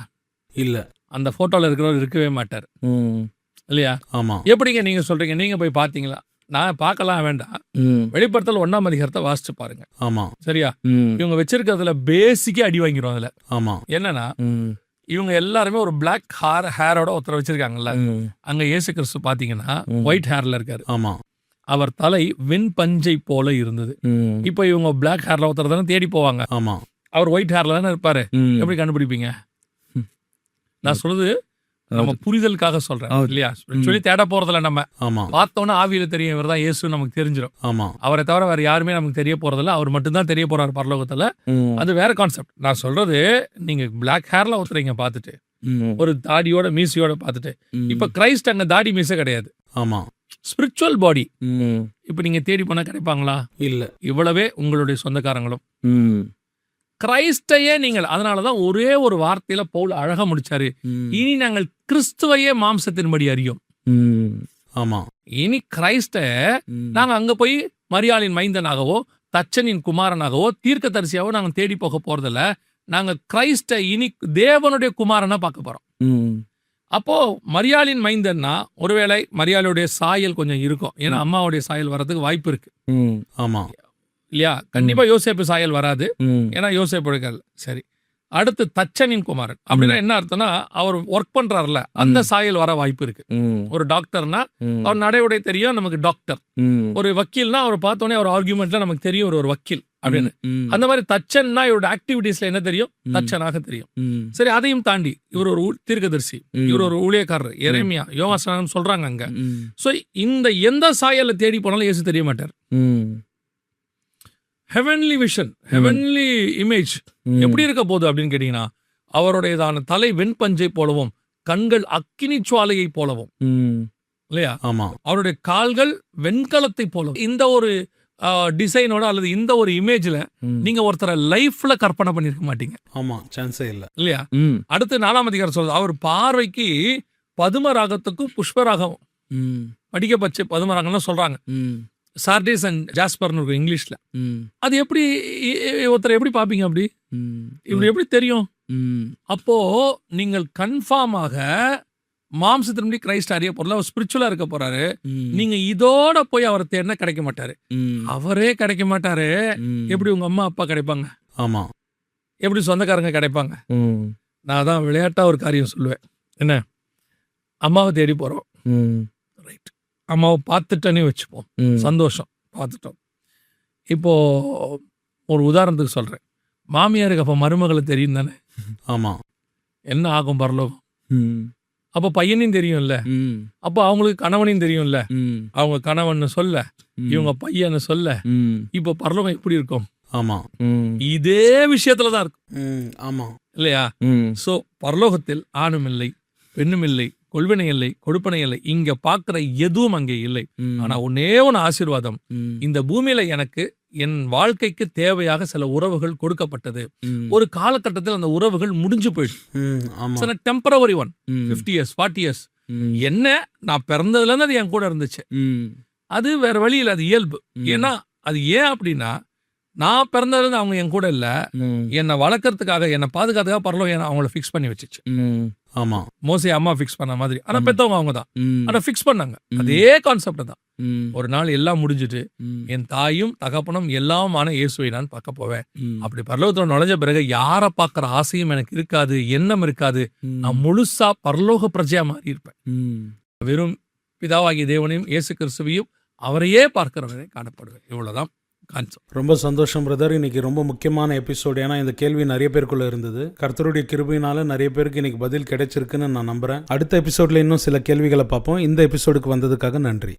இல்ல. அந்த போட்டோல இருக்கிறவர் இருக்கவே மாட்டார். இல்லையா? ஆமா. எப்படிங்க நீங்க சொல்றீங்க? நீங்க போய் பாத்தீங்களா? நான் பார்க்கலாம் வேண்டாம். வெளிப்படுத்தல் 1ஆம் அதிகாரத்தை வாசிச்சு பாருங்க. ஆமா. சரியா? இவங்க வச்சிருக்கிறதுல பேசிக்கே அடி வாங்கிரும். அதுல ஆமா. என்னன்னா, இவங்க எல்லாருமே ஒரு பிளாக் ஹேரோட ஒருத்தர் வச்சிருக்காங்கல்ல. அங்க இயேசு கிறிஸ்து பாத்தீங்கன்னா ஒயிட் ஹேர்ல இருக்காரு. ஆமா. அவர் தலை வெண்பஞ்சை போல இருந்தது. இப்ப இவங்க பிளாக் ஹேர்ல ஒருத்தர் தானே தேடி போவாங்க. ஆமா. அவர் ஒயிட் ஹேர்ல தானே இருப்பாரு. எப்படி கண்டுபிடிப்பீங்க? நான் சொல்றது நம்ம புரிதலுக்காக சொல்றேன். இல்லையா? சொல்லி தேட போறதில்ல. நம்ம பார்த்தோன்னா ஆவியில தெரியும் இவர் தான் இயேசு, நமக்கு தெரிஞ்சிடும். ஆமா. அவரை தவிர வேற யாருமே நமக்கு தெரிய போறதில்ல. அவர் மட்டும் தான் தெரிய போறாரு பரலோகத்துல. அது வேற கான்செப்ட். நான் சொல்றது, நீங்க பிளாக் ஹேர்ல ஒருத்தரைங்க பார்த்துட்டு, ஒரு தாடியோட மீசையோட பார்த்துட்டு, இப்ப கிரைஸ்ட் அங்க தாடி மீசை கிடையாது. ஆமா. ஸ்பிரிச்சுவல் பாடி. இப்ப நீங்க தேடி போனா கிடைப்பாங்களா? இல்ல. இவ்வளவே உங்களுடைய சொந்தக்காரங்களும் கிரைஸ்டையே நீங்கள். அதனாலதான் ஒரே ஒரு வார்த்தையில பவுல் அழகா முடிச்சாரு. இனி நாங்கள் கிறிஸ்துவையே மாம்சத்தின்படி அறியோம். ஆமா. இனி கிரைஸ்ட நாங்க அங்க போய் மரியாளின் மைந்தனாகவோ தச்சனின் குமாரனாகவோ தீர்க்கதரிசியாவோ நாங்க தேடி போக போறதில்ல. நாங்க கிரைஸ்ட இனி தேவனுடைய குமாரனா பார்க்க போறோம். அப்போ மரியாளின் மைந்தன்னா ஒருவேளை மரியாளுடைய சாயல் கொஞ்சம் இருக்கும். ஏன்னா அம்மாவுடைய சாயல் வர்றதுக்கு வாய்ப்பு இருக்கு. ஆமா. இல்லையா? கண்டிப்பா யோசேப்பு சாயல் வராது. ஏன்னா யோசேப்பு இருக்காது. சரி, அடுத்து தச்சனின் குமாரன் அப்படின்னா என்ன அர்த்தம்னா, அவர் ஒர்க் பண்றாருல அந்த சாயல் வர வாய்ப்பு இருக்கு. ஒரு டாக்டர்னா அவர் நடைமுறை தெரியும் நமக்கு டாக்டர். ஒரு வக்கீல்னா அவர் பார்த்தோன்னே அவர் ஆர்குமெண்ட்ல நமக்கு தெரியும் ஒரு வக்கீல். அப்படின்னு. அந்த மாதிரி தச்சன்னா இவரோட ஆக்டிவிட்டீஸ்ல என்ன தெரியும்? தச்சனாக தெரியும். சரி, அதையும் தாண்டி இவர் ஒரு தீர்க்கதரிசி, இவர் ஒரு ஊழியக்காரர், எரேமியா, யோவான் சொல்றாங்க அங்க. சோ இந்த எந்த சாயல்ல தேடி போனாலும் இயேசு தெரிய மாட்டார். ஹெவன்லி விஷன், ஹெவன்லி இமேஜ் எப்படி இருக்க போகுது அப்படின்னு கேட்டீங்கன்னா, அவருடையதான தலை வெண்பஞ்சை போலவும், கண்கள் அக்கினி சுவாலையை போலவும், இல்லையா? ஆமா. அவருடைய கால்கள் வெண்கலத்தை போலவும். இந்த ஒரு டிசைனோட அல்லது இந்த ஒரு இமேஜ்ல நீங்க ஒருத்தரை லைஃப்ல கற்பனை பண்ணிருக்க மாட்டீங்க. ஆமா, சான்ஸே இல்ல, இல்லையா? அடுத்து 4ஆம் அதிகாரம் சொல்றது, அவர் பார்வைக்கு பதுமராகத்துக்கும் புஷ்பராகம் படிக்கப்பச்சு பதுமராகம்னு சொல்றாங்க. சார்டிஸ் அண்ட் ஜாஸ்பர்னு இருக்கும் இங்கிலீஷ்ல. அது எப்படி ஒருத்தர் எப்படி பாப்பீங்க? அப்படி இவரு எப்படி தெரியும்? அப்போ நீங்கள் கன்ஃபார்மாக மாம்சத்தின்படி கிரைஸ்ட் அறிய போறல, அவர் ஸ்பிரிச்சுவலா இருக்க போறாரு. நீங்க இதோட போய் அவரை தேடினா கிடைக்க மாட்டாரு. அவரே கிடைக்க மாட்டாரு. எப்படி உங்க அம்மா அப்பா கிடைப்பாங்க? ஆமா. எப்படி சொந்தக்காரங்க கிடைப்பாங்க? நான் தான் விளையாட்டா ஒரு காரியம் சொல்லுவேன். என்ன, அம்மாவை தேடி போறோம், ரைட், அம்மாவை பார்த்துட்டேன்னு வச்சுப்போம், சந்தோஷம், பார்த்துட்டோம். இப்போ ஒரு உதாரணத்துக்கு சொல்றேன், மாமியாருக்கு அப்ப மருமகளை தெரியும் தானே? ஆமா. என்ன ஆகும் பரலோகம்? அப்ப பையனையும் தெரியும்ல, அப்ப அவங்களுக்கு கணவனையும் தெரியும்ல, அவங்க கணவன் சொல்ல, இவங்க பையன்னு சொல்ல, இப்ப பரலோகம் எப்படி இருக்கும்? ஆமா, இதே விஷயத்துலதான் இருக்கும். ஆமா, இல்லையா? சோ பரலோகத்தில் ஆணும் இல்லை, பெண்ணும் இல்லை, கொள்வினை இல்லை, கொடுப்பனை இல்லை, இங்க பாக்குற எதுவும் அங்கே இல்லை. ஆனா ஒன்னே ஒன்னு ஆசீர்வாதம், இந்த பூமியில எனக்கு என் வாழ்க்கைக்கு தேவையாக சில உறவுகள் கொடுக்கப்பட்டது. ஒரு காலகட்டத்தில் அந்த உறவுகள் முடிஞ்சு போயிடுச்சு. Temporary one, 50 years 40 years. என்ன, நான் பிறந்ததுல இருந்து அது என் கூட இருந்துச்சு. அது வேற வழியில், அது இயல்பு. ஏன்னா அது ஏன் அப்படின்னா, நான் பிறந்ததுல இருந்து அவங்க என் கூட இல்ல, என்னை வளர்க்கறதுக்காக, என்னை பாதுகாத்துக்காக பரலோகம் அவங்கள ஃபிக்ஸ் பண்ணி வச்சிச்சு. ஆமா, மோசே அம்மா ஃபிக்ஸ் பண்ண மாதிரி. ஆனா பெத்தவங்க அவங்க தான், ஆனா ஃபிக்ஸ் பண்ணாங்க. அதே கான்செப்ட் தான். ஒரு நாள் எல்லாம் முடிஞ்சிட்டு என் தாயும் தகப்பனும் எல்லாமான இயேசுவை நான் பார்க்க போவேன். அப்படி பரலோகத்துல நுழைஞ்ச பிறகு யாரை பார்க்கிற ஆசையும் எனக்கு இருக்காது, எண்ணம் இருக்காது. நான் முழுசா பரலோக பிரஜையா மாறி இருப்பேன். வெறும் பிதாவாகிய தேவனையும் இயேசு கிறிஸ்துவையும் அவரையே பார்க்கிறவரை காணப்படுவேன். இவ்வளவுதான் கான்செப்ட். ரொம்ப சந்தோஷம் பிரதர். இன்னைக்கு ரொம்ப முக்கியமான எபிசோடு. ஏன்னா இந்த கேள்வி நிறைய பேருக்குள்ள இருந்தது. கர்த்தருடைய கிருபையினால நிறைய பேருக்கு இன்னைக்கு பதில் கிடைச்சிருக்குன்னு நான் நம்புறேன். அடுத்த எபிசோட்ல இன்னும் சில கேள்விகளை பார்ப்போம். இந்த எபிசோடுக்கு வந்ததுக்காக நன்றி.